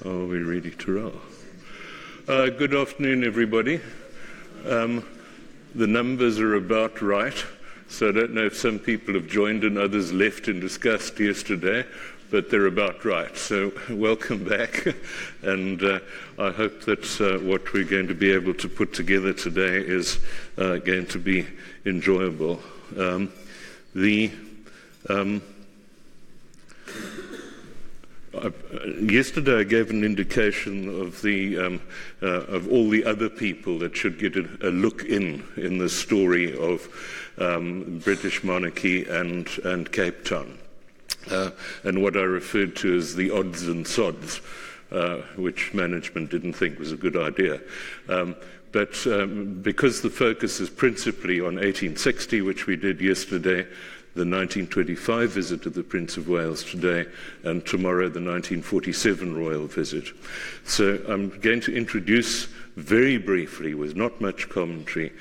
Are we ready to roll? Good afternoon, everybody. The numbers are about right, so I don't know if some people have joined and others left in disgust yesterday, but they're about right. So welcome back, and I hope that what we're going to be able to put together today is going to be enjoyable. Yesterday I gave an indication of all the other people that should get a look in the story of British monarchy and Cape Town, and what I referred to as the odds and sods, which management didn't think was a good idea. But because the focus is principally on 1860, which we did yesterday, the 1925 visit of the Prince of Wales today, and tomorrow the 1947 royal visit. So I'm going to introduce very briefly, with not much commentary,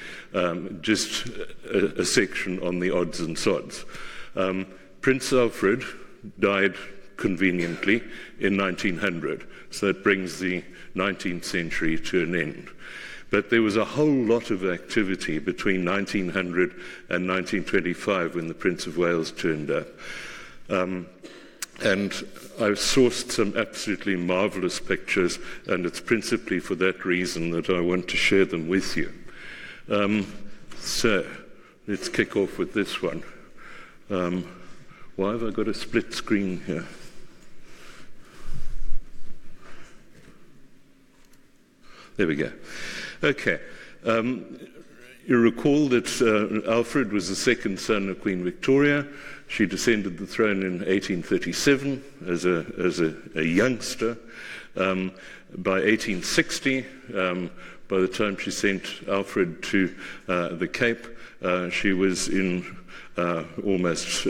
just a section on the odds and sods. Prince Alfred died conveniently in 1900, so that brings the 19th century to an end. But there was a whole lot of activity between 1900 and 1925 when the Prince of Wales turned up. And I've sourced some absolutely marvelous pictures, and it's principally for that reason that I want to share them with you. So let's kick off with this one. Why have I got a split screen here? There we go. Okay. You recall that Alfred was the second son of Queen Victoria. She descended the throne in 1837 as a youngster. By 1860, by the time she sent Alfred to the Cape, she was in almost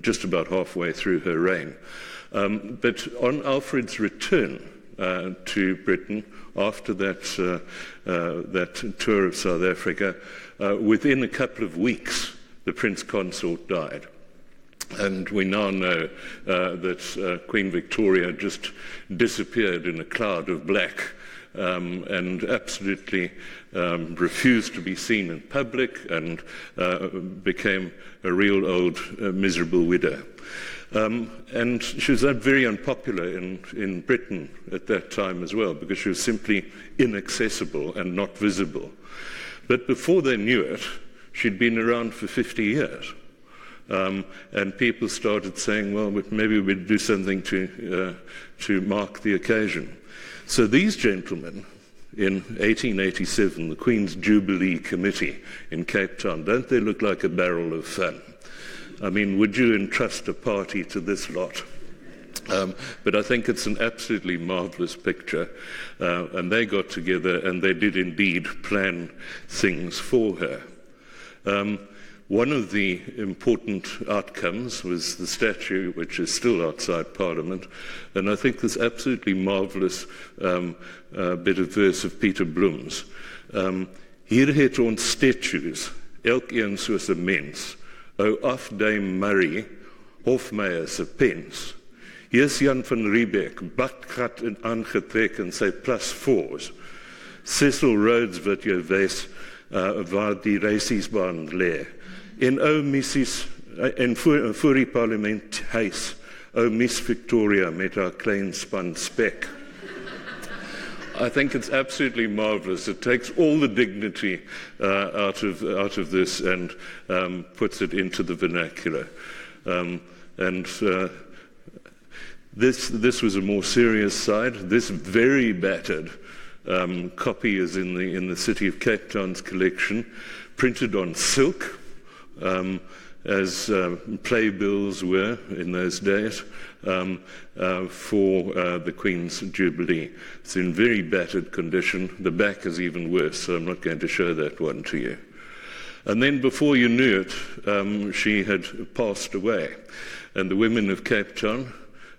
just about halfway through her reign. But on Alfred's return to Britain, after that tour of South Africa, within a couple of weeks, the Prince Consort died. And we now know that Queen Victoria just disappeared in a cloud of black and absolutely refused to be seen in public, and became a real old miserable widow. And she was very unpopular in Britain at that time as well, because she was simply inaccessible and not visible. But before they knew it, she'd been around for 50 years. And people started saying, well, maybe we'd do something to mark the occasion. So these gentlemen, in 1887, the Queen's Jubilee Committee in Cape Town, don't they look like a barrel of fun? I mean, would you entrust a party to this lot? But I think it's an absolutely marvelous picture. And they got together and they did indeed plan things for her. One of the important outcomes was the statue, which is still outside Parliament. And I think this absolutely marvelous bit of verse of Peter Bloem's. Hier het ons statues, elkeen soos 'n mens. O afduim Murray, hofmeier se pens. Hier's Jan van Riebeeck, badgat en aangetrek in sy plus fours. Cecil Rhodes wat jou wys waar die reisiesbaan lê. En ou missies, en voor die parlementhuis, ou Miss Victoria met haar klein span spek. I think it's absolutely marvelous. It takes all the dignity out of this and puts it into the vernacular. This was a more serious side. This very battered copy is in the City of Cape Town's collection, printed on silk, as playbills were in those days, for the Queen's Jubilee. It's in very battered condition. The back is even worse, so I'm not going to show that one to you. And then before you knew it, she had passed away. And the women of Cape Town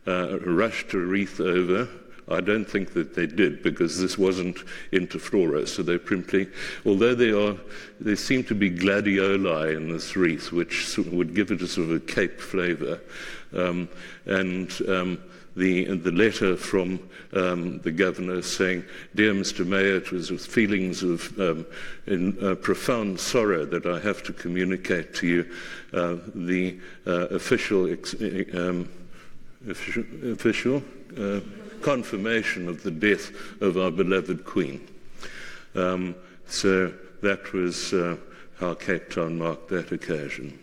rushed to wreath over. I don't think that they did, because this wasn't inter flora, so they simply, although there seem to be gladioli in this wreath, which would give it a sort of a Cape flavour, and the letter from the governor saying, "Dear Mr. Mayor, it was with feelings of profound sorrow that I have to communicate to you the official confirmation of the death of our beloved Queen." So that was how Cape Town marked that occasion.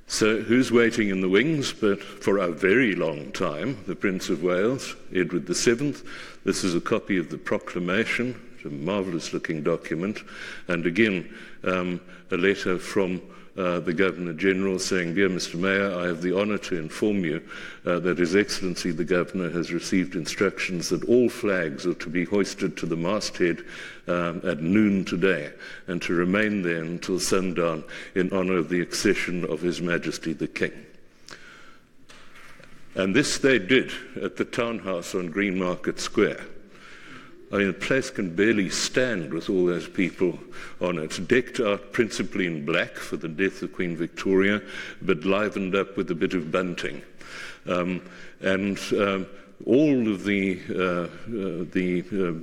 So who's waiting in the wings but for a very long time? The Prince of Wales, Edward VII. This is a copy of the proclamation. It's a marvellous looking document. And again, a letter from the Governor-General saying, "Dear Mr. Mayor, I have the honour to inform you that His Excellency the Governor has received instructions that all flags are to be hoisted to the masthead at noon today and to remain there until sundown in honour of the accession of His Majesty the King." And this they did at the townhouse on Greenmarket Square. I mean, the place can barely stand with all those people on it, decked out principally in black for the death of Queen Victoria, but livened up with a bit of bunting. All of the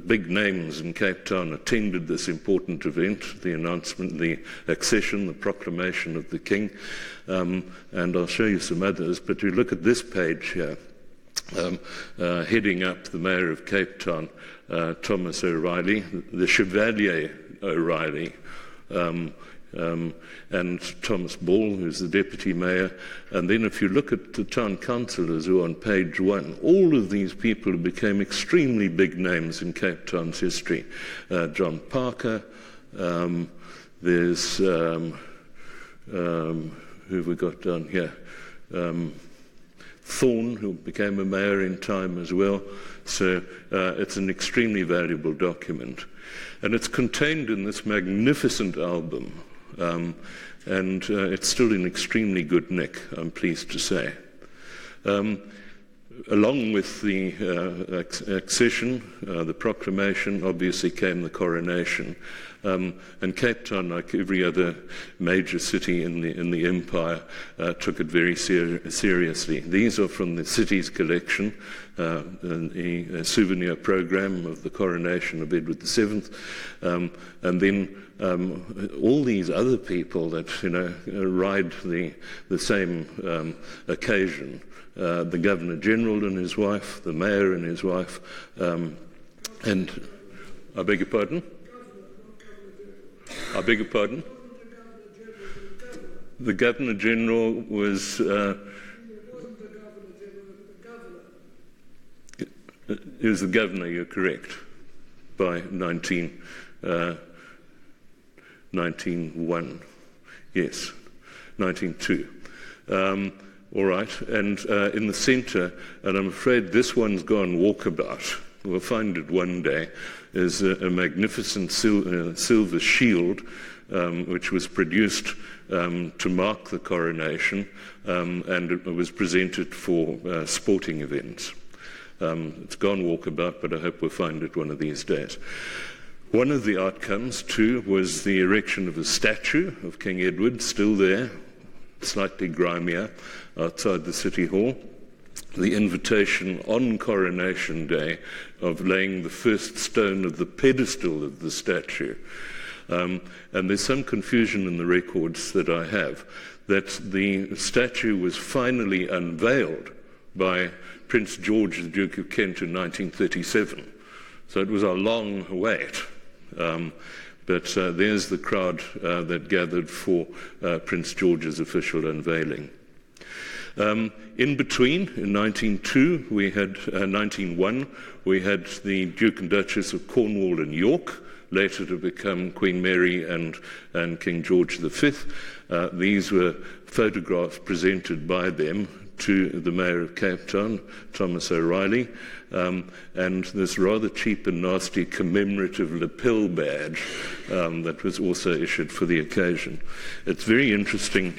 big names in Cape Town attended this important event, the announcement, the accession, the proclamation of the King. And I'll show you some others, but you look at this page here, heading up the Mayor of Cape Town, Thomas O'Reilly, the Chevalier O'Reilly, and Thomas Ball, who's the Deputy Mayor. And then if you look at the town councillors who are on page 1, all of these people became extremely big names in Cape Town's history. John Parker, there's, who have we got down here? Thorne, who became a mayor in time as well. So it's an extremely valuable document. And it's contained in this magnificent album. And it's still in extremely good nick, I'm pleased to say. Along with the accession, the proclamation, obviously came the coronation. And Cape Town, like every other major city in the empire, took it very seriously. These are from the city's collection, a souvenir program of the coronation of Edward VII, and then all these other people that ride the same occasion. The Governor-General and his wife, the Mayor and his wife, and I beg your pardon? I beg your pardon? The Governor-General was... He was the Governor, you're correct, by 1901. Yes, 1902. All right, and in the centre, and I'm afraid this one's gone walkabout, we'll find it one day, is a magnificent silver shield which was produced to mark the coronation, and it was presented for sporting events. It's gone walkabout, but I hope we'll find it one of these days. One of the outcomes, too, was the erection of a statue of King Edward, still there, slightly grimier, outside the City Hall. The invitation on Coronation Day of laying the first stone of the pedestal of the statue. And there's some confusion in the records that I have, that the statue was finally unveiled by Prince George, the Duke of Kent, in 1937. So it was a long wait. But there's the crowd that gathered for Prince George's official unveiling. In between, in 1901, we had the Duke and Duchess of Cornwall and York, later to become Queen Mary and King George V. These were photographs presented by them to the Mayor of Cape Town, Thomas O'Reilly, and this rather cheap and nasty commemorative lapel badge that was also issued for the occasion. It's very interesting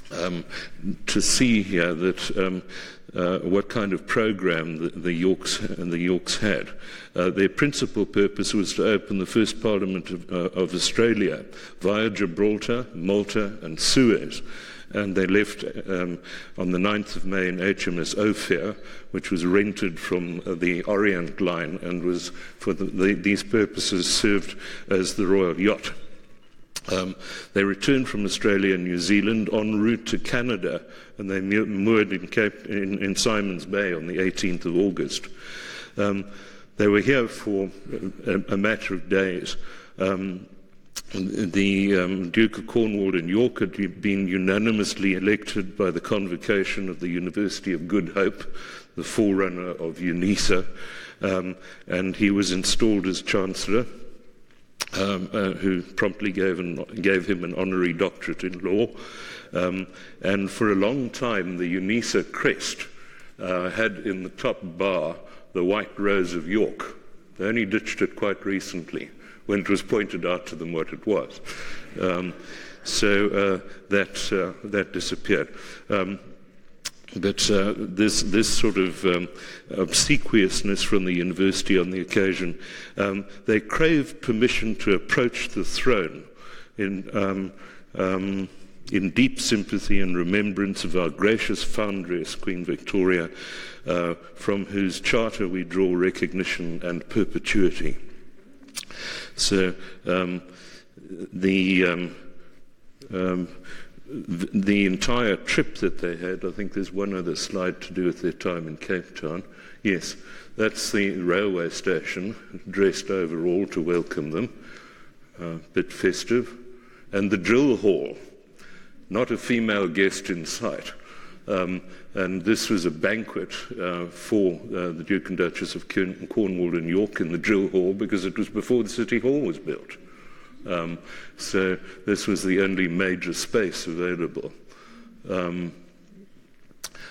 to see here that what kind of program the Yorks had. Their principal purpose was to open the first Parliament of Australia via Gibraltar, Malta and Suez. and they left on the 9th of May in HMS Ophir, which was rented from the Orient Line and was, for these purposes, served as the royal yacht. They returned from Australia and New Zealand en route to Canada, and they moored in Simon's Bay on the 18th of August. They were here for a matter of days. The Duke of Cornwall and York had been unanimously elected by the convocation of the University of Good Hope, the forerunner of UNISA, and he was installed as Chancellor, who promptly gave him an honorary doctorate in law. And for a long time, the UNISA crest had in the top bar the White Rose of York. They only ditched it quite recently, when it was pointed out to them what it was. So that disappeared. But this sort of obsequiousness from the university on the occasion, they craved permission to approach the throne in deep sympathy and remembrance of our gracious foundress, Queen Victoria, from whose charter we draw recognition and perpetuity. So the entire trip that they had, I think there's one other slide to do with their time in Cape Town. Yes, that's the railway station, dressed overall to welcome them, a bit festive. And the drill hall, not a female guest in sight. And this was a banquet for the Duke and Duchess of Cornwall and York in the drill hall, because it was before the City Hall was built. So this was the only major space available. And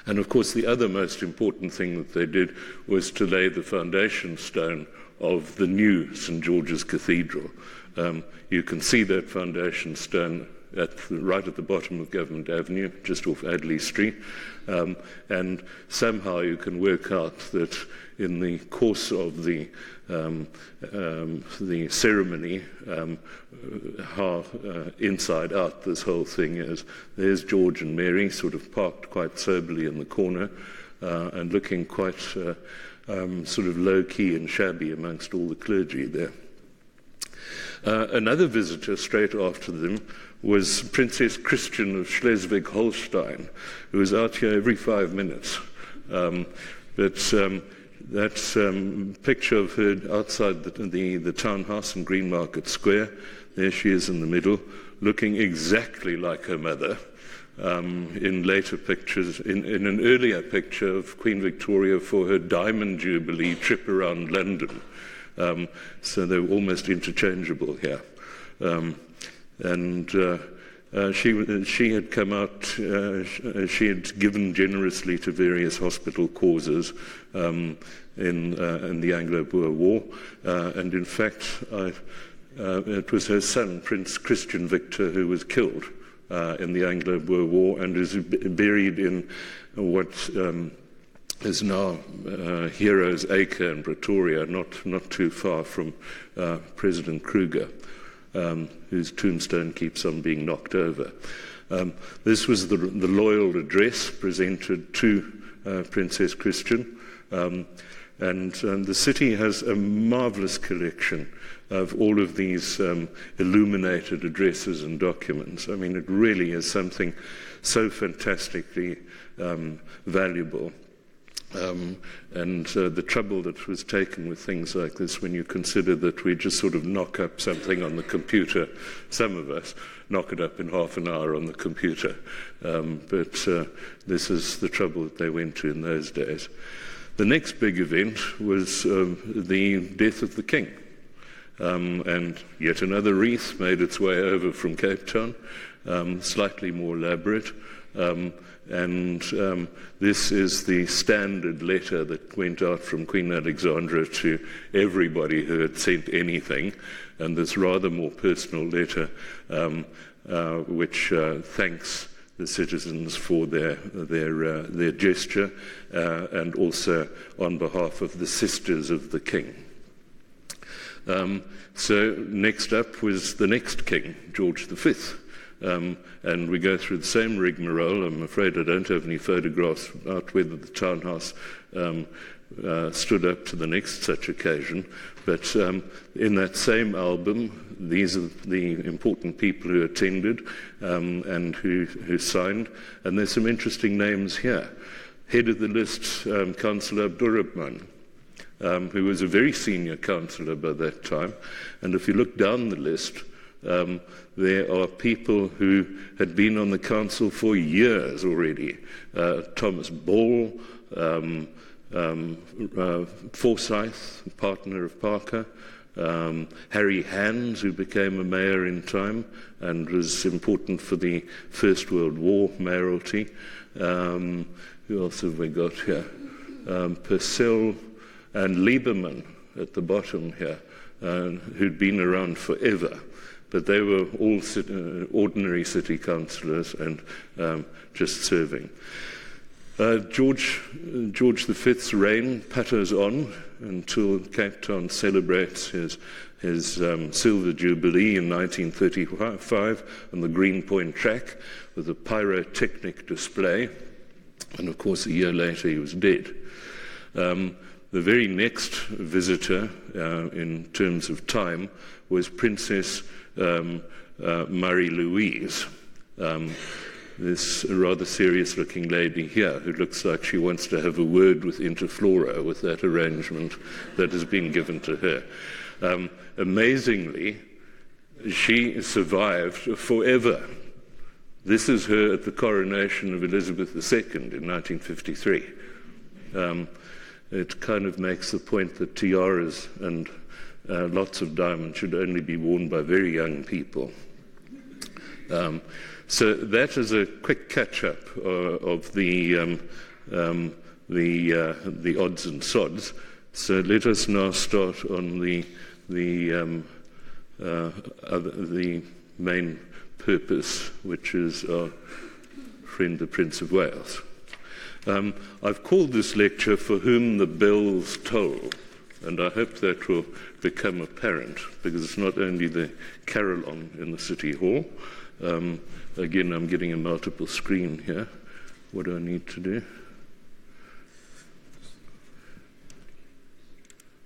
of course, the other most important thing that they did was to lay the foundation stone of the new St. George's Cathedral. You can see that foundation stone right at the bottom of Government Avenue, just off Adley Street. And somehow you can work out that in the course of the ceremony, how inside out this whole thing is. There's George and Mary sort of parked quite soberly in the corner and looking quite sort of low-key and shabby amongst all the clergy there. Another visitor straight after them was Princess Christian of Schleswig-Holstein, who was out here every 5 minutes. But that picture of her outside the townhouse in Greenmarket Square, there she is in the middle, looking exactly like her mother. In later pictures, in an earlier picture of Queen Victoria for her Diamond Jubilee trip around London. So they were almost interchangeable here. And she had come out, she had given generously to various hospital causes in the Anglo-Boer War. And in fact, it was her son, Prince Christian Victor, who was killed in the Anglo-Boer War and is buried in what is now Heroes Acre in Pretoria, not too far from President Kruger, whose tombstone keeps on being knocked over. This was the loyal address presented to Princess Christian, and the city has a marvelous collection of all of these illuminated addresses and documents. I mean, it really is something so fantastically valuable. And the trouble that was taken with things like this, when you consider that we just sort of knock up something on the computer, some of us knock it up in half an hour on the computer, but this is the trouble that they went to in those days. The next big event was the death of the King, and yet another wreath made its way over from Cape Town, slightly more elaborate. And this is the standard letter that went out from Queen Alexandra to everybody who had sent anything, and this rather more personal letter which thanks the citizens for their gesture, and also on behalf of the sisters of the King. So next up was the next king, George V. and we go through the same rigmarole. I'm afraid I don't have any photographs out whether the townhouse stood up to the next such occasion, but in that same album, these are the important people who attended and who signed, and there's some interesting names here. Head of the list, Councillor Abdurrahman, who was a very senior councillor by that time, and if you look down the list, there are people who had been on the council for years already. Thomas Ball, Forsyth, partner of Parker, Harry Hands, who became a mayor in time and was important for the First World War mayoralty. Who else have we got here? Purcell and Lieberman at the bottom here, who'd been around forever. But they were all ordinary city councillors and just serving. George V's reign patters on until Cape Town celebrates his Silver Jubilee in 1935 on the Greenpoint track with a pyrotechnic display. And of course, a year later, he was dead. The very next visitor, in terms of time, was Princess Marie Louise, this rather serious-looking lady here, who looks like she wants to have a word with Interflora with that arrangement that has been given to her. Amazingly, she survived forever. This is her at the coronation of Elizabeth II in 1953. It kind of makes the point that tiaras and lots of diamonds should only be worn by very young people. So that is a quick catch-up of the odds and sods. So let us now start on the main purpose, which is our friend the Prince of Wales. I've called this lecture "For Whom the Bells Toll," and I hope that will become apparent, because it's not only the carillon in the City Hall. Again, I'm getting a multiple screen here. What do I need to do?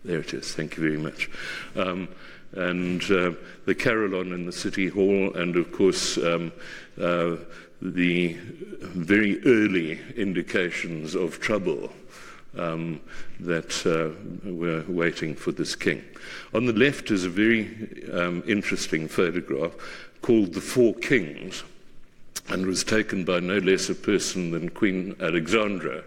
There it is. Thank you very much. And the carillon in the City Hall, and of course the very early indications of trouble that were waiting for this king. On the left is a very interesting photograph called "The Four Kings," and was taken by no less a person than Queen Alexandra,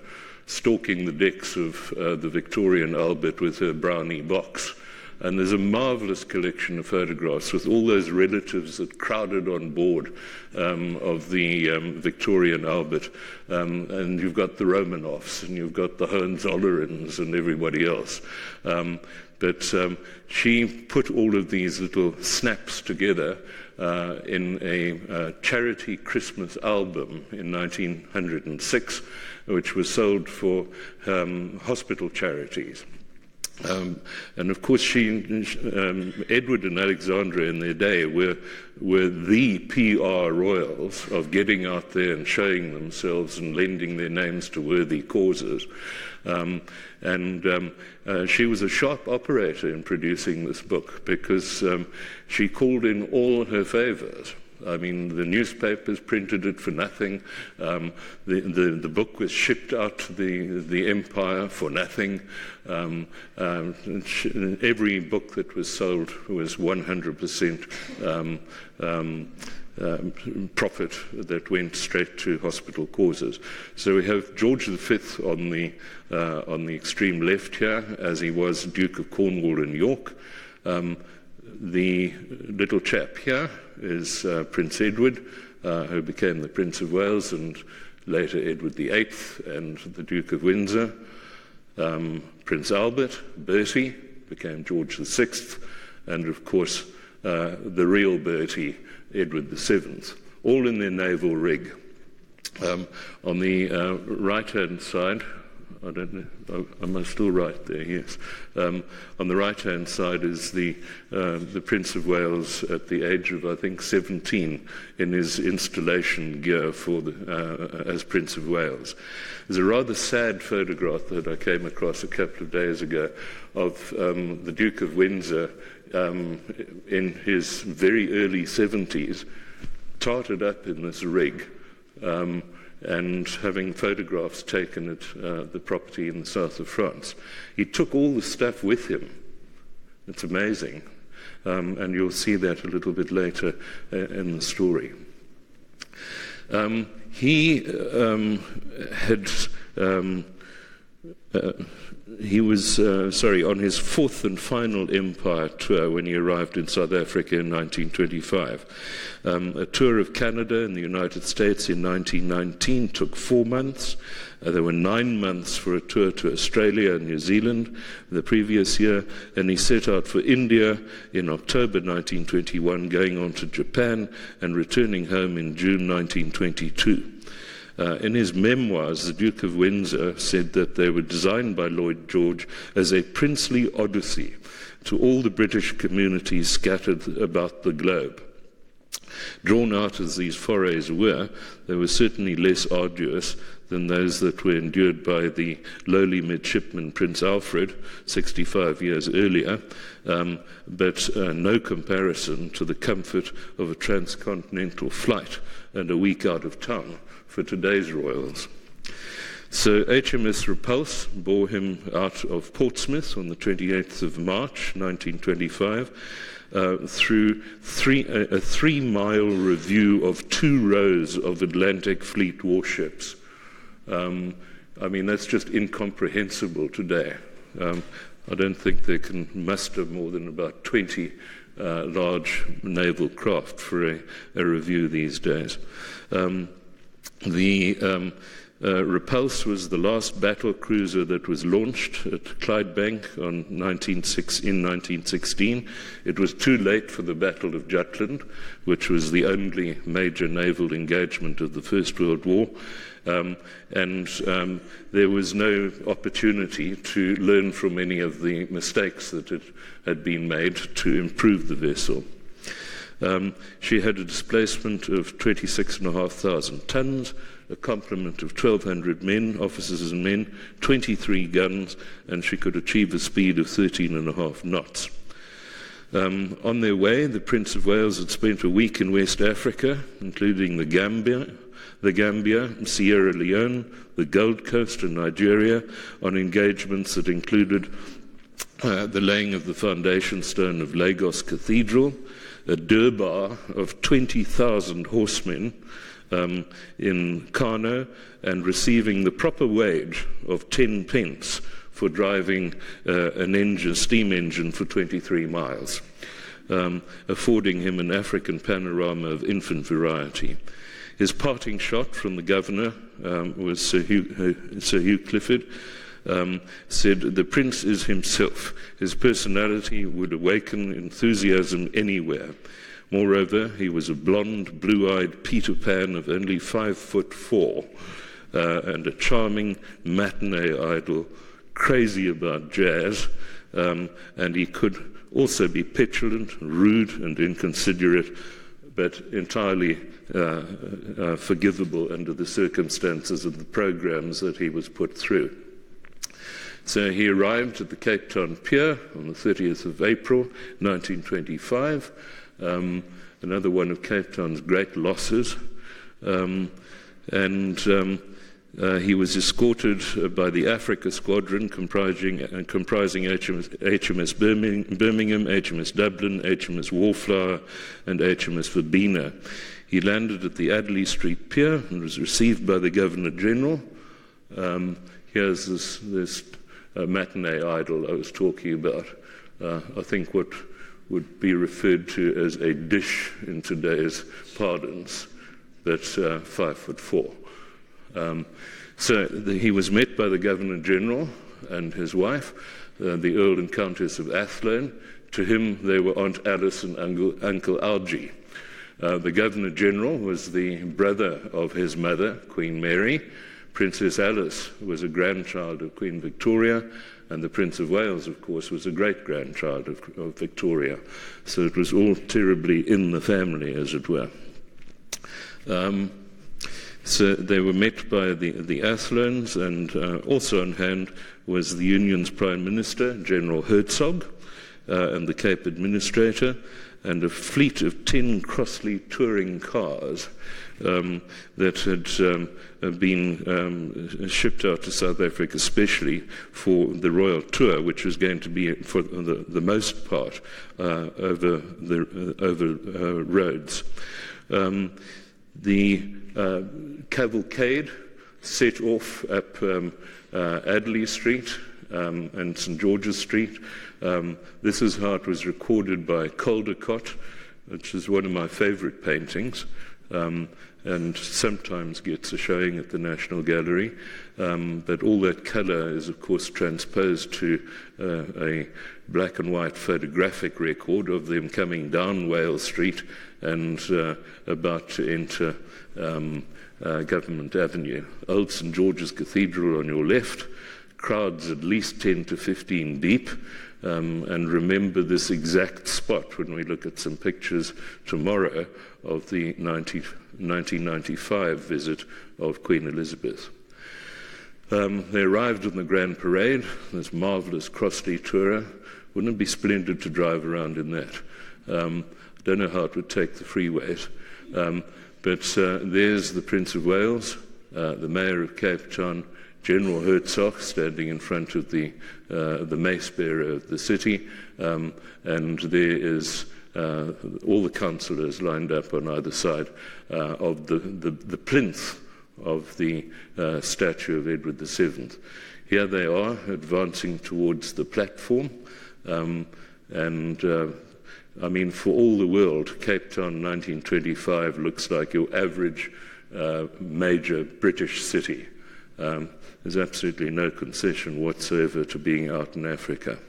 stalking the decks of the Victorian Albert with her brownie box. And there's a marvellous collection of photographs with all those relatives that crowded on board of the Victorian Albert. And you've got the Romanovs, and you've got the Hohenzollerns and everybody else. But she put all of these little snaps together in a charity Christmas album in 1906, which was sold for hospital charities. And of course, Edward and Alexandra in their day were the PR royals of getting out there and showing themselves and lending their names to worthy causes. She was a sharp operator in producing this book, because she called in all her favours. I mean, the newspapers printed it for nothing. The book was shipped out to the empire for nothing. Every book that was sold was 100% profit that went straight to hospital causes. So we have George V on the extreme left here, as he was Duke of Cornwall and York. The little chap here is Prince Edward, who became the Prince of Wales, and later Edward VIII and the Duke of Windsor. Prince Albert, Bertie, became George VI, and of course the real Bertie, Edward VII, all in their naval rig. On the right-hand side, I don't know. Am I still right there? Yes. On the right-hand side is the Prince of Wales at the age of, I think, 17 in his installation gear for as Prince of Wales. There's a rather sad photograph that I came across a couple of days ago of the Duke of Windsor in his very early 70s, tarted up in this rig, and having photographs taken at the property in the south of France. He took all the stuff with him. It's amazing. And you'll see that a little bit later in the story. He was on his fourth and final empire tour when he arrived in South Africa in 1925. A tour of Canada and the United States in 1919 took 4 months. There were 9 months for a tour to Australia and New Zealand the previous year, and he set out for India in October 1921, going on to Japan and returning home in June 1922. In his memoirs, the Duke of Windsor said that they were designed by Lloyd George as a princely odyssey to all the British communities scattered about the globe. Drawn out as these forays were, they were certainly less arduous than those that were endured by the lowly midshipman Prince Alfred 65 years earlier, but no comparison to the comfort of a transcontinental flight and a week out of town for today's royals. So HMS Repulse bore him out of Portsmouth on the 28th of March 1925 through a 3-mile review of 2 rows of Atlantic Fleet warships. I mean, that's just incomprehensible today. I don't think they can muster more than about 20 large naval craft for a review these days. The Repulse was the last battle cruiser that was launched at Clydebank in 1916. It was too late for the Battle of Jutland, which was the only major naval engagement of the First World War, and there was no opportunity to learn from any of the mistakes that had been made to improve the vessel. She had a displacement of 26,500 tons, a complement of 1,200 men, officers and men, 23 guns, and she could achieve a speed of 13.5 knots. On their way, the Prince of Wales had spent a week in West Africa, including the Gambia, Sierra Leone, the Gold Coast and Nigeria, on engagements that included the laying of the foundation stone of Lagos Cathedral, a durbar of 20,000 horsemen in Kano, and receiving the proper wage of 10 pence for driving an steam engine for 23 miles, affording him an African panorama of infinite variety. His parting shot from the governor was Sir Hugh Clifford. Said, "The prince is himself. His personality would awaken enthusiasm anywhere. Moreover, he was a blonde, blue-eyed Peter Pan of only 5'4", and a charming matinee idol, crazy about jazz, and he could also be petulant, rude, and inconsiderate, but entirely forgivable under the circumstances of the programs that he was put through." So he arrived at the Cape Town Pier on the 30th of April 1925, another one of Cape Town's great losses, and he was escorted by the Africa Squadron comprising HMS Birmingham, HMS Dublin, HMS Wallflower, and HMS Verbena. He landed at the Adderley Street Pier and was received by the Governor-General. Here's this matinee idol I was talking about. I think what would be referred to as a dish in today's parlance, but 5'4". So he was met by the Governor-General and his wife, the Earl and Countess of Athlone. To him, they were Aunt Alice and Uncle Algie. The Governor-General was the brother of his mother, Queen Mary, Princess Alice was a grandchild of Queen Victoria, and the Prince of Wales, of course, was a great-grandchild of Victoria. So it was all terribly in the family, as it were. So they were met by the Athlons, and also on hand was the Union's Prime Minister, General Hertzog, and the Cape Administrator, and a fleet of 10 Crossley touring cars that had been shipped out to South Africa especially for the royal tour, which was going to be, for the most part, over roads. The cavalcade set off up Adderley Street and St George's Street. This is how it was recorded by Caldecott, which is one of my favourite paintings, and sometimes gets a showing at the National Gallery. But all that colour is, of course, transposed to a black and white photographic record of them coming down Wales Street and about to enter Government Avenue. Old St George's Cathedral on your left, crowds at least 10 to 15 deep, and remember this exact spot when we look at some pictures tomorrow of the 1995 visit of Queen Elizabeth. They arrived on the Grand Parade, this marvellous Crossley tourer. Wouldn't it be splendid to drive around in that? Don't know how it would take the freeways. But there's the Prince of Wales, the Mayor of Cape Town, General Hertzog standing in front of the mace bearer of the city, and there is all the councillors lined up on either side of the plinth of the statue of Edward VII. Here they are advancing towards the platform, I mean, for all the world, Cape Town 1925 looks like your average major British city. There's absolutely no concession whatsoever to being out in Africa.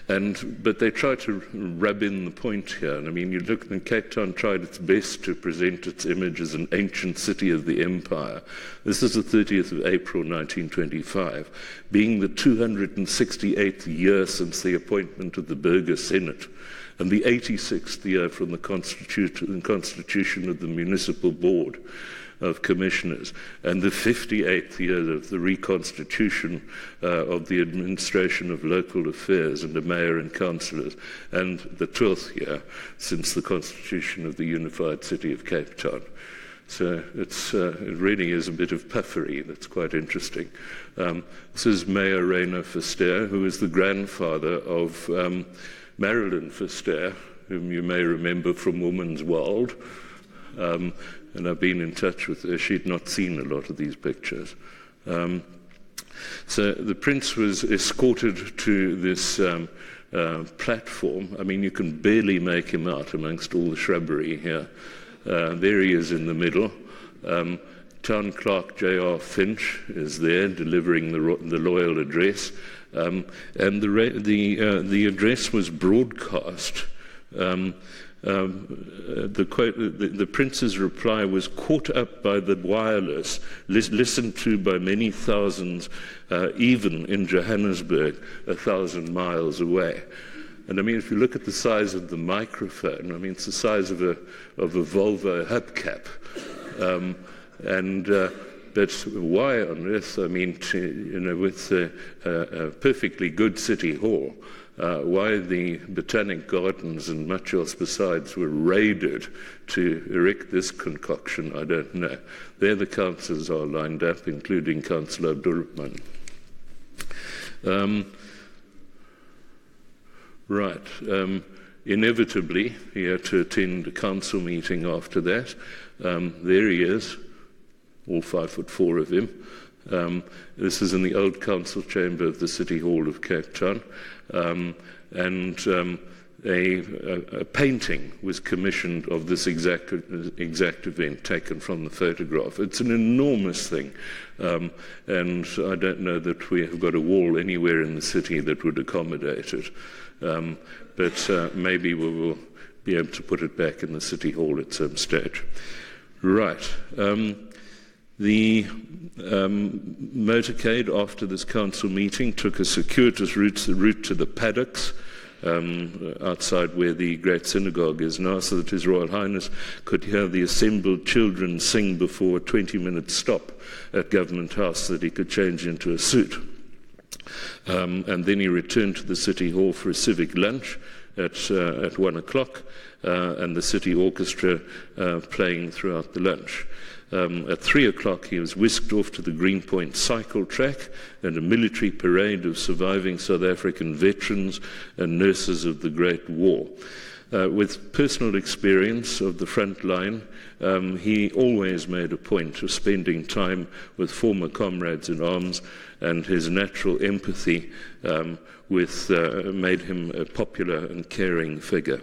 But they try to rub in the point here. And I mean, you look, and Cape Town tried its best to present its image as an ancient city of the empire. This is the 30th of April 1925, being the 268th year since the appointment of the Burgher Senate, and the 86th year from the constitution of the Municipal Board of Commissioners, and the 58th year of the reconstitution of the administration of local affairs under mayor and councillors, and the 12th year since the constitution of the unified city of Cape Town. So it really is a bit of puffery that's quite interesting. This is Mayor Rainer Verster, who is the grandfather of Marilyn Verster, whom you may remember from Woman's World. And I've been in touch with her. She'd not seen a lot of these pictures. So the Prince was escorted to this platform. I mean, you can barely make him out amongst all the shrubbery here. There he is in the middle. Town Clerk J.R. Finch is there delivering the loyal address. And the address was broadcast. The Prince's reply was caught up by the wireless, listened to by many thousands, even in Johannesburg, 1,000 miles away. And I mean, if you look at the size of the microphone, I mean, it's the size of a Volvo hubcap. But why on earth, I mean, with a perfectly good city hall, why the Botanic Gardens and much else besides were raided to erect this concoction, I don't know. There the councillors are lined up, including Councillor Alderman. Inevitably, he had to attend a council meeting after that. There he is, all 5'4" of him. This is in the old council chamber of the City Hall of Cape Town. A painting was commissioned of this exact event taken from the photograph. It's an enormous thing, and I don't know that we have got a wall anywhere in the city that would accommodate it, but maybe we will be able to put it back in the City Hall at some stage. Right. The motorcade, after this council meeting, took a circuitous route to the paddocks outside where the Great Synagogue is now, so that His Royal Highness could hear the assembled children sing before a 20-minute stop at Government House, so that he could change into a suit. And then he returned to the City Hall for a civic lunch at 1 o'clock, and the City Orchestra playing throughout the lunch. At 3 o'clock, he was whisked off to the Greenpoint cycle track and a military parade of surviving South African veterans and nurses of the Great War. With personal experience of the front line, he always made a point of spending time with former comrades in arms, and his natural empathy made him a popular and caring figure.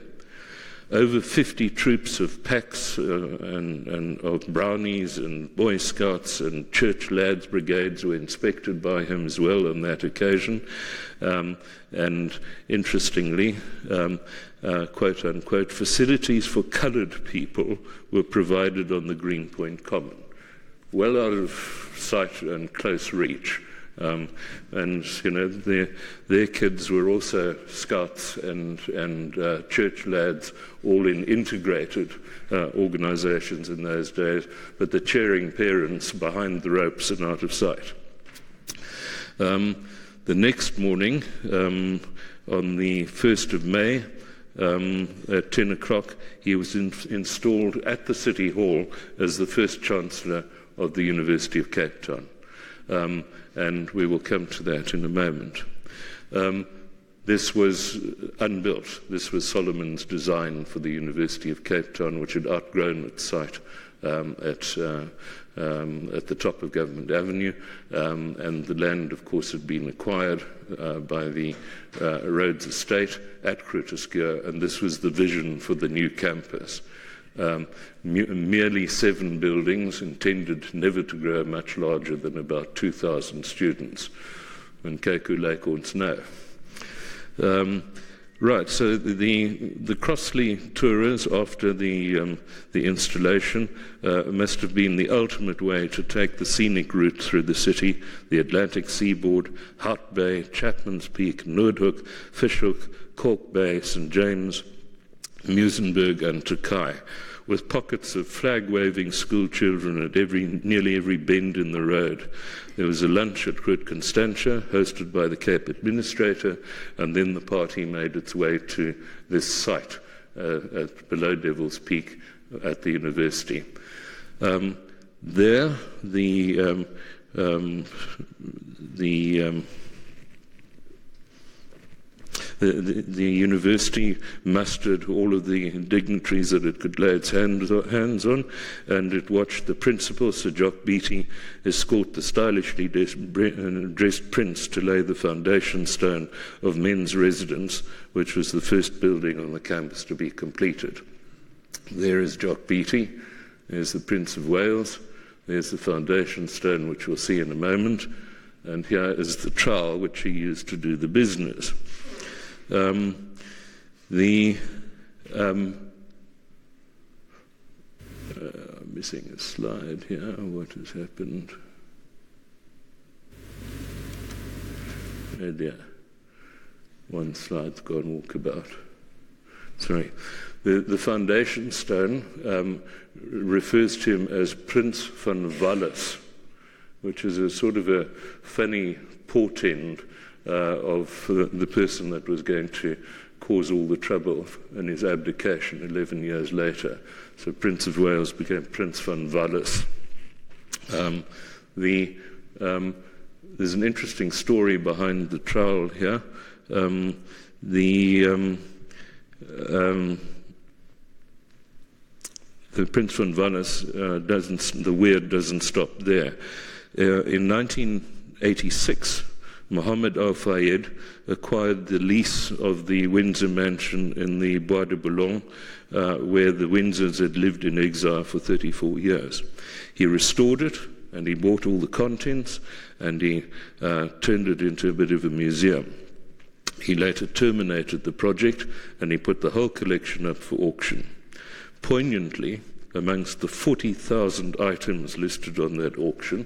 Over 50 troops of packs and of brownies and Boy Scouts and church lads brigades were inspected by him as well on that occasion. And interestingly, quote unquote, facilities for coloured people were provided on the Greenpoint Common, well out of sight and close reach. And you know, their kids were also scouts and church lads, all in integrated organisations in those days, but the cheering parents behind the ropes and out of sight. The next morning, on the 1st of May, at 10 o'clock, he was installed at the City Hall as the first Chancellor of the University of Cape Town. And we will come to that in a moment. This was unbuilt. This was Solomon's design for the University of Cape Town, which had outgrown its site at the top of Government Avenue, and the land, of course, had been acquired by the Rhodes Estate at Kruterskuur, and this was the vision for the new campus. Merely 7 buildings, intended never to grow much larger than about 2,000 students, and Keku Leghorns know. Right, so the Crossley tourers after the installation must have been the ultimate way to take the scenic route through the city, the Atlantic seaboard, Hout Bay, Chapman's Peak, Noordhoek, Fishhoek, Cork Bay, St. James, Muizenberg and Turkey, with pockets of flag-waving school children at nearly every bend in the road. There was a lunch at Groot Constantia, hosted by the Cape Administrator, and then the party made its way to this site below Devil's Peak at the university. There, the university mustered all of the dignitaries that it could lay its hands on, and it watched the principal, Sir Jock Beattie, escort the stylishly dressed prince to lay the foundation stone of men's residence, which was the first building on the campus to be completed. There is Jock Beattie, there's the Prince of Wales, there's the foundation stone, which we'll see in a moment, and here is the trowel which he used to do the business. Missing a slide here. What has happened? Oh dear. One slide's gone walkabout. Sorry. The foundation stone refers to him as Prince van Wallis, which is a sort of a funny portend of the person that was going to cause all the trouble in his abdication 11 years later. So Prince of Wales became Prince van Wallis. There's an interesting story behind the trowel here. The Prince van Wallis the weird doesn't stop there. In 1986, Mohammed Al Fayed acquired the lease of the Windsor Mansion in the Bois de Boulogne, where the Windsors had lived in exile for 34 years. He restored it, and he bought all the contents, and he turned it into a bit of a museum. He later terminated the project, and he put the whole collection up for auction. Poignantly, amongst the 40,000 items listed on that auction,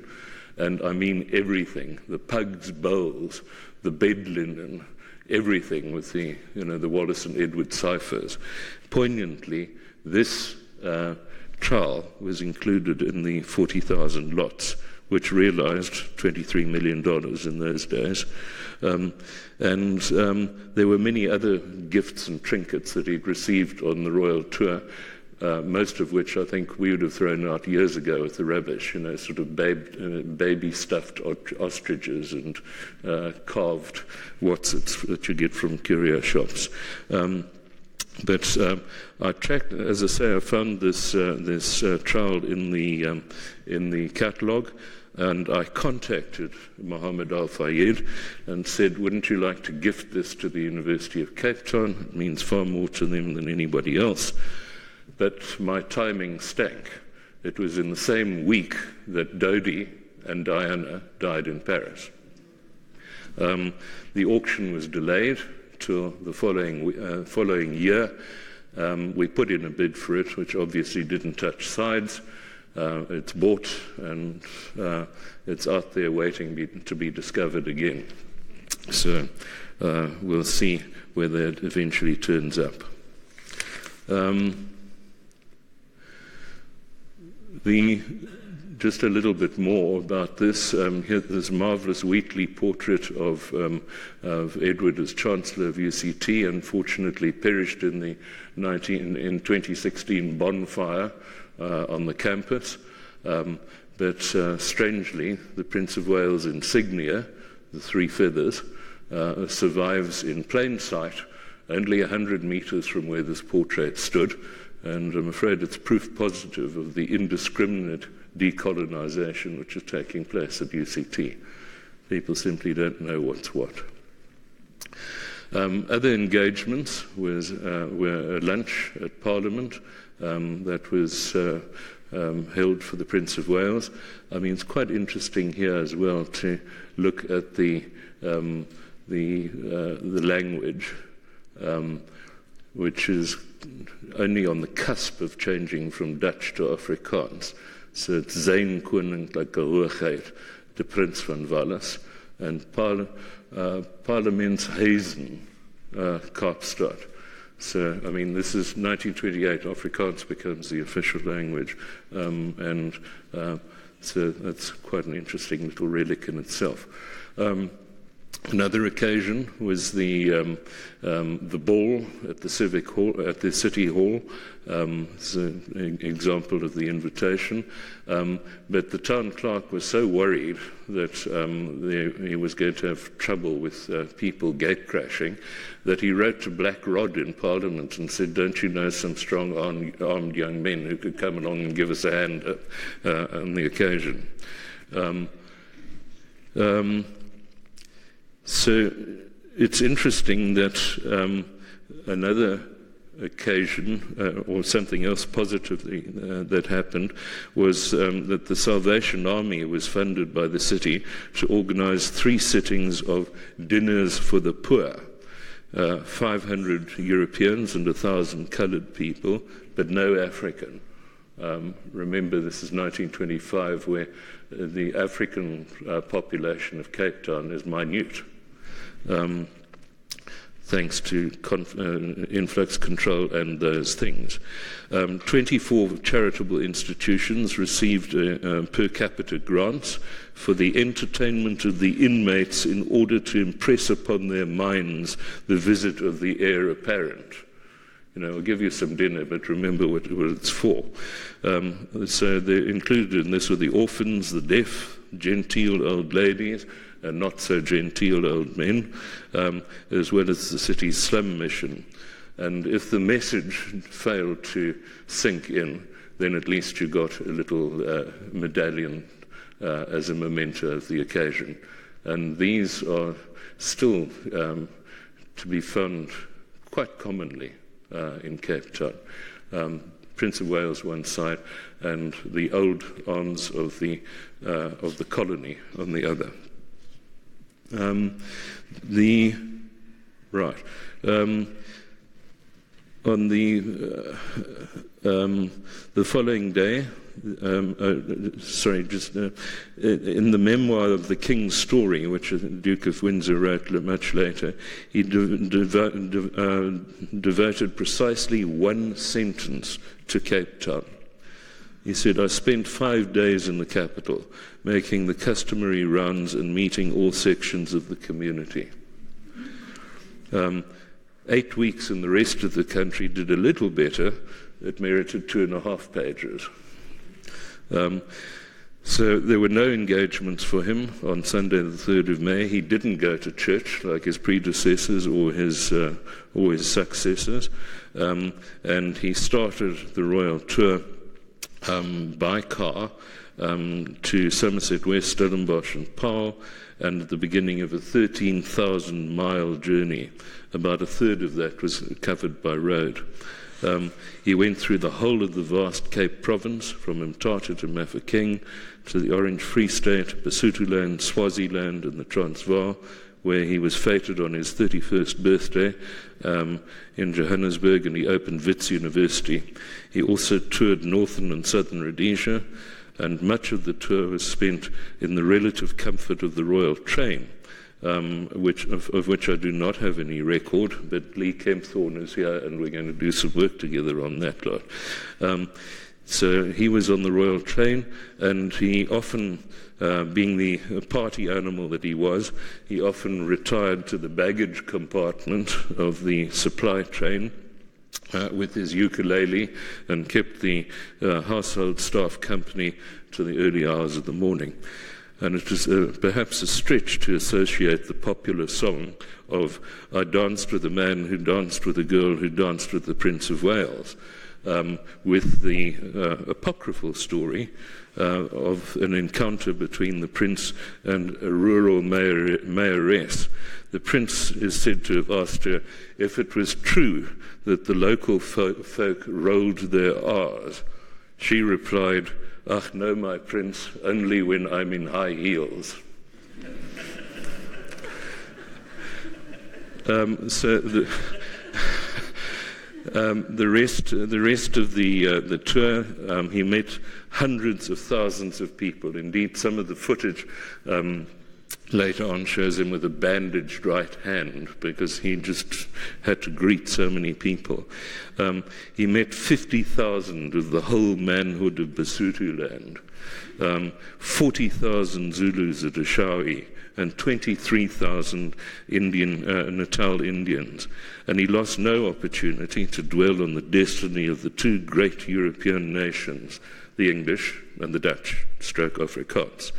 and I mean everything, the Pug's bowls, the bed linen, everything with the Wallace and Edward ciphers. Poignantly, this trowel was included in the 40,000 lots, which realized $23 million in those days. There were many other gifts and trinkets that he'd received on the royal tour, most of which I think we would have thrown out years ago with the rubbish, sort of baby stuffed ostriches and carved Watsits that you get from curio shops. But I tracked, as I say, I found this trowel in the catalogue, and I contacted Mohammed Al-Fayed and said, wouldn't you like to gift this to the University of Cape Town? It means far more to them than anybody else. But my timing stank. It was in the same week that Dodi and Diana died in Paris. The auction was delayed till the following year. We put in a bid for it, which obviously didn't touch sides. It's bought, and it's out there waiting to be discovered again. So we'll see whether it eventually turns up. Just a little bit more about this. Here, this marvelous Wheatley portrait of Edward as Chancellor of UCT, unfortunately perished in the 2016 bonfire on the campus. But strangely, the Prince of Wales insignia, the 3 feathers, survives in plain sight, only 100 meters from where this portrait stood. And I'm afraid it's proof positive of the indiscriminate decolonization which is taking place at UCT. People simply don't know what's what. Other engagements were a lunch at Parliament that was held for the Prince of Wales. I mean, it's quite interesting here as well to look at the language, which is only on the cusp of changing from Dutch to Afrikaans. So it's Zijn Koninklijke Hoogheid, de Prins van Wales, and Parlementshuizen, Kaapstad. So, I mean, this is 1928, Afrikaans becomes the official language, so that's quite an interesting little relic in itself. Another occasion was the ball at the Civic Hall, at the City Hall. It's an example of the invitation. But the town clerk was so worried that he was going to have trouble with people gate crashing that he wrote to Black Rod in Parliament and said, "Don't you know some strong armed young men who could come along and give us a hand on the occasion?" So it's interesting that another occasion, or something else positively that happened, was that the Salvation Army was funded by the city to organize 3 sittings of dinners for the poor. 500 Europeans and 1,000 colored people, but no African. Remember, this is 1925, where the African population of Cape Town is minute. Thanks to influx control and those things. 24 charitable institutions received per capita grants for the entertainment of the inmates in order to impress upon their minds the visit of the heir apparent. I'll give you some dinner, but remember what it's for. So they included in this were the orphans, the deaf, genteel old ladies, and not so genteel old men, as well as the city's slum mission. And if the message failed to sink in, then at least you got a little medallion as a memento of the occasion. And these are still to be found quite commonly in Cape Town. Prince of Wales one side, and the old arms of the colony on the other. On the following day, in the memoir of the King's Story, which the Duke of Windsor wrote much later, he devoted precisely one sentence to Cape Town. He said, "I spent 5 days in the capital, making the customary rounds and meeting all sections of the community." 8 weeks in the rest of the country did a little better. It merited 2.5 pages. So there were no engagements for him on Sunday the 3rd of May. He didn't go to church like his predecessors or his successors. And he started the royal tour by car to Somerset West, Stellenbosch and Paarl, and at the beginning of a 13,000-mile journey. About a third of that was covered by road. He went through the whole of the vast Cape Province, from Mthatha to Mafeking, to the Orange Free State, Basutoland, Swaziland and the Transvaal, where he was feted on his 31st birthday in Johannesburg, and he opened Wits University. He also toured northern and southern Rhodesia, and much of the tour was spent in the relative comfort of the royal train, of which I do not have any record, but Lee Kempthorne is here, and we're going to do some work together on that lot. So he was on the royal train, and he often, being the party animal that he was, he often retired to the baggage compartment of the supply train with his ukulele and kept the household staff company to the early hours of the morning. And it is perhaps a stretch to associate the popular song of "I danced with a man who danced with a girl who danced with the Prince of Wales" with the apocryphal story of an encounter between the prince and a rural mayoress. The prince is said to have asked her if it was true that the local folk rolled their R's. She replied, "Ach no, my prince, only when I'm in high heels." So the rest of the tour, he met hundreds of thousands of people. Indeed, some of the footage later on shows him with a bandaged right hand because he just had to greet so many people. He met 50,000 of the whole manhood of Basutoland, 40,000 Zulus at Ashawi, and 23,000 Natal Indians. And he lost no opportunity to dwell on the destiny of the two great European nations, the English and the Dutch, stroke Afrikaans.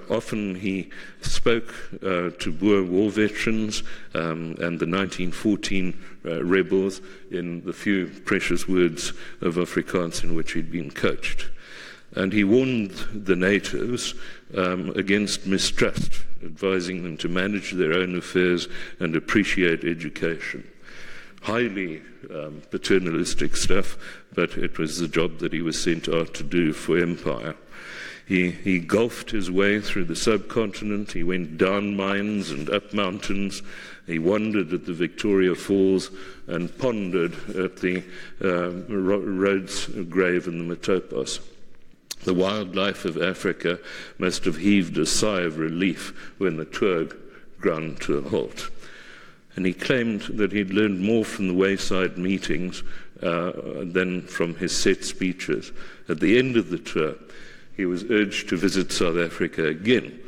Often he spoke to Boer war veterans and the 1914 rebels in the few precious words of Afrikaans in which he'd been coached. And he warned the natives against mistrust, advising them to manage their own affairs and appreciate education. Highly paternalistic stuff, but it was the job that he was sent out to do for empire. He golfed his way through the subcontinent. He went down mines and up mountains. He wandered at the Victoria Falls and pondered at the Rhodes grave in the Matopos. The wildlife of Africa must have heaved a sigh of relief when the tour ground to a halt. And he claimed that he'd learned more from the wayside meetings than from his set speeches. At the end of the tour, he was urged to visit South Africa again.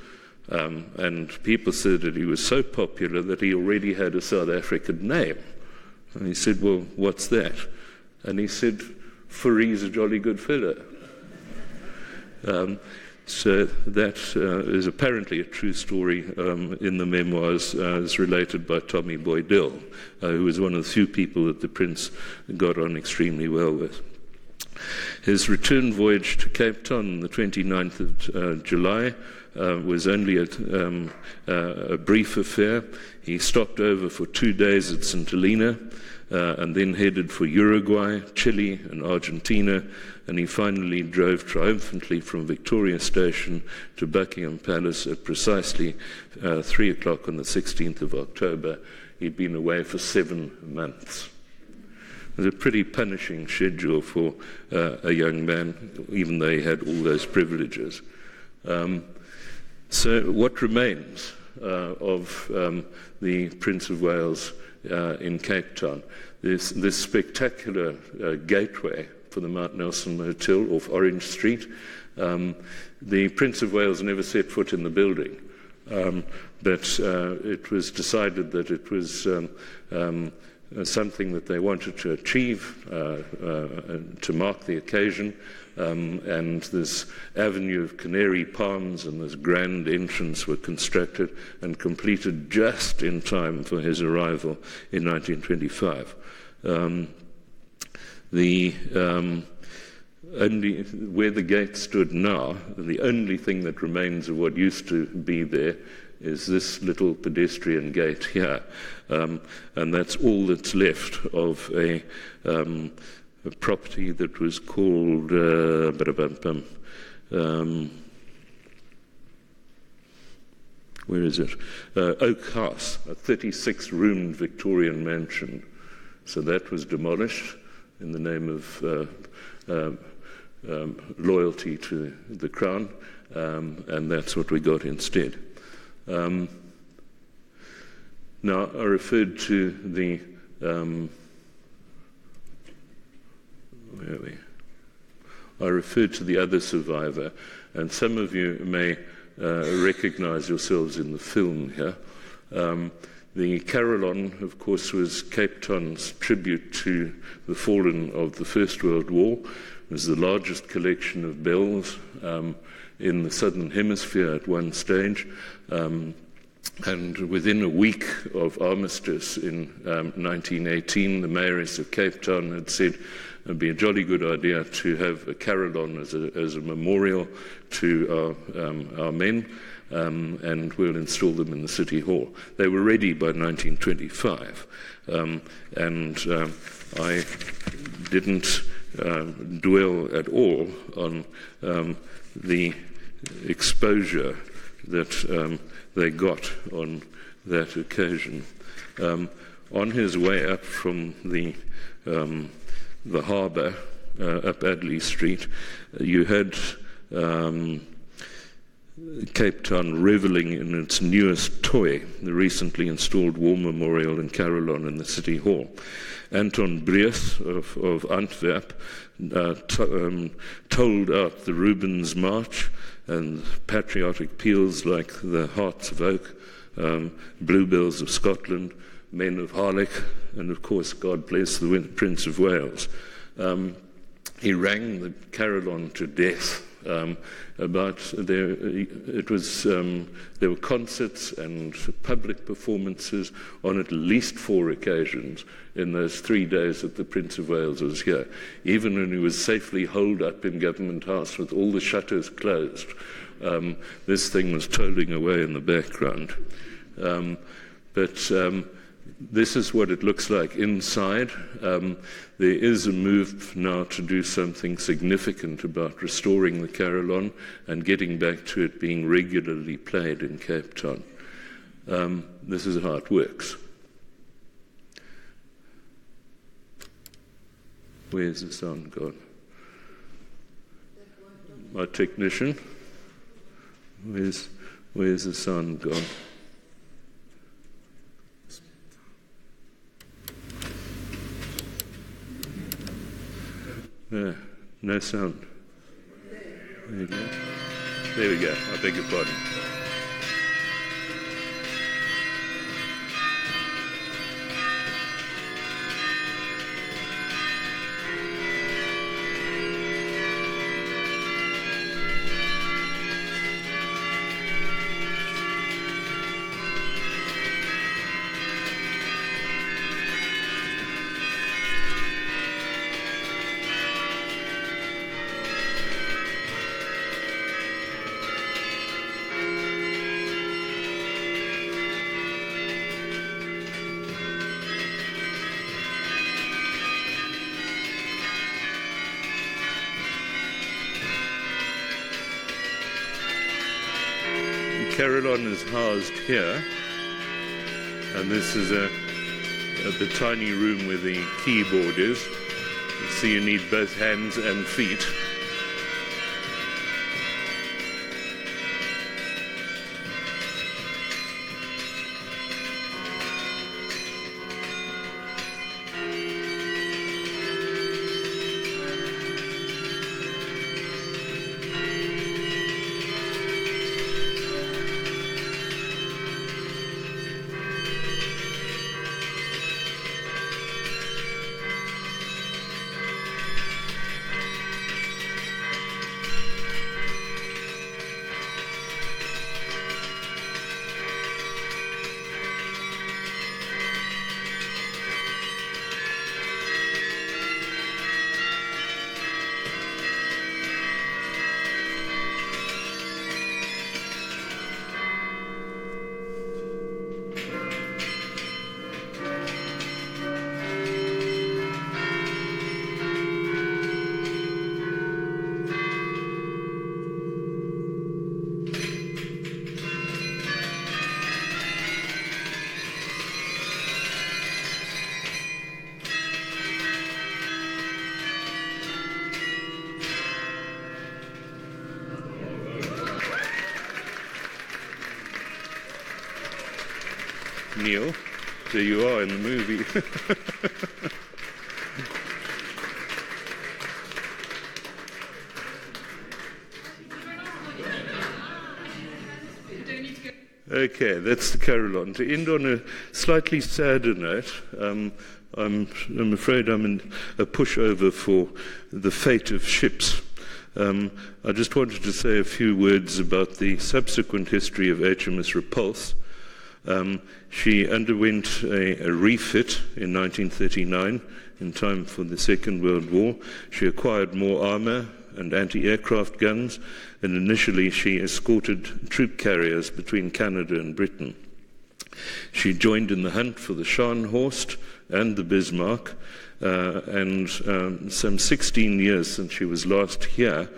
And people said that he was so popular that he already had a South African name. And he said, "Well, what's that?" And he said, "Fourie's a jolly good fellow." So that is apparently a true story in the memoirs as related by Tommy Boydell, who was one of the few people that the Prince got on extremely well with. His return voyage to Cape Town on the 29th of July was only a brief affair. He stopped over for 2 days at St. Helena and then headed for Uruguay, Chile, and Argentina, and he finally drove triumphantly from Victoria Station to Buckingham Palace at precisely 3 o'clock on the 16th of October. He'd been away for 7 months. It was a pretty punishing schedule for a young man, even though he had all those privileges. So what remains of the Prince of Wales in Cape Town? This spectacular gateway for the Mount Nelson Hotel off Orange Street. The Prince of Wales never set foot in the building, but it was decided that it was something that they wanted to achieve to mark the occasion, and this avenue of canary palms and this grand entrance were constructed and completed just in time for his arrival in 1925. Only where the gate stood now, the only thing that remains of what used to be there is this little pedestrian gate here, and that's all that's left of a property that was called where is it? Oak House, a 36-roomed Victorian mansion. So that was demolished in the name of loyalty to the Crown, and that's what we got instead. Now, I referred to the I referred to the other survivor, and some of you may recognize yourselves in the film here. The Carillon, of course, was Cape Town's tribute to the fallen of the First World War. It was the largest collection of bells in the Southern Hemisphere at one stage. And within a week of armistice in 1918, the mayoress of Cape Town had said it would be a jolly good idea to have a carillon as a memorial to our men, and we'll install them in the City Hall. They were ready by 1925, and I didn't dwell at all on the exposure that they got on that occasion. On his way up from the harbour, up Adley Street, you had Cape Town revelling in its newest toy, the recently installed War Memorial and Carillon in the City Hall. Anton Breus of Antwerp told out the Rubens March and patriotic peals like the Hearts of Oak, Bluebells of Scotland, Men of Harlech, and of course, God Bless the Prince of Wales. He rang the Carillon to death. There were concerts and public performances on at least 4 occasions in those 3 days that the Prince of Wales was here. Even when he was safely holed up in Government House with all the shutters closed, this thing was tolling away in the background. This is what it looks like inside. There is a move now to do something significant about restoring the Carillon and getting back to it being regularly played in Cape Town. This is how it works. Where's the sound gone? My technician? Where's the sound gone? No sound. There you go. There we go. I beg your pardon. carillon is housed here, and this is the tiny room where the keyboard is. So you need both hands and feet. Neil, there you are in the movie. Okay, that's the carillon. To end on a slightly sadder note, I'm afraid I'm in a pushover for the fate of ships. I just wanted to say a few words about the subsequent history of HMS Repulse. She underwent a refit in 1939 in time for the Second World War. She acquired more armour and anti-aircraft guns, and initially she escorted troop carriers between Canada and Britain. She joined in the hunt for the Scharnhorst and the Bismarck, and some 16 years since she was last here,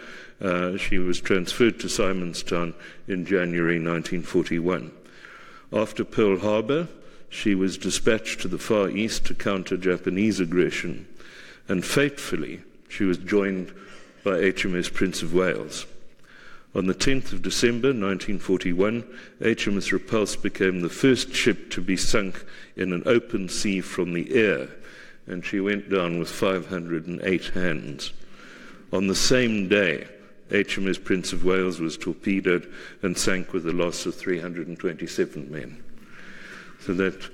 she was transferred to Simonstown in January 1941. After Pearl Harbor, she was dispatched to the Far East to counter Japanese aggression, and fatefully, she was joined by HMS Prince of Wales. On the 10th of December 1941, HMS Repulse became the first ship to be sunk in an open sea from the air, and she went down with 508 hands. On the same day, HMS Prince of Wales was torpedoed and sank with a loss of 327 men. So that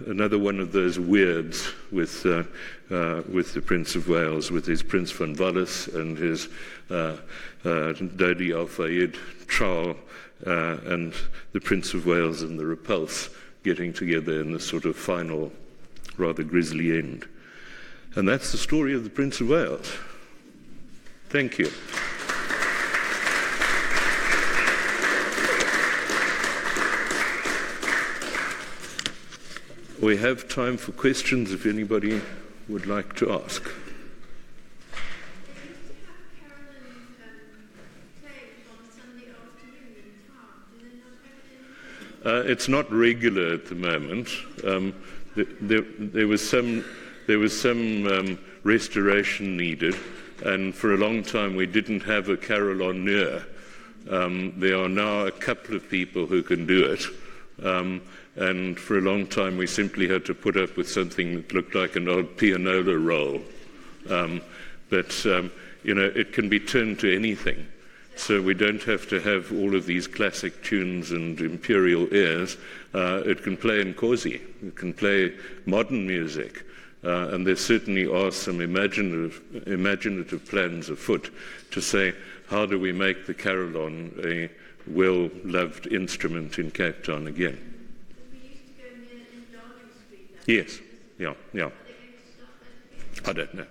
another one of those weirds with the Prince of Wales, with his Prince van Wallis and his Dodi Al-Fayed, Charles, and the Prince of Wales and the Repulse getting together in this sort of final, rather grisly end. And that's the story of the Prince of Wales. Thank you. We have time for questions if anybody would like to ask. It's not regular at the moment. There was some restoration needed, and for a long time we didn't have a carillonneur. There are now a couple of people who can do it. And for a long time we simply had to put up with something that looked like an old pianola roll. But it can be turned to anything. So we don't have to have all of these classic tunes and imperial airs. It can play in Kosi. It can play modern music. And there certainly are some imaginative plans afoot to say, how do we make the carillon a well-loved instrument in Cape Town again? Yes, yeah. I don't know.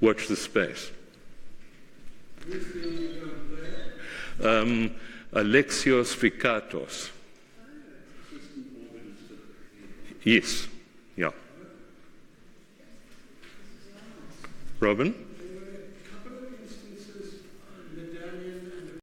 Watch the space. Alexios Fikatos. Yes, yeah. Robin?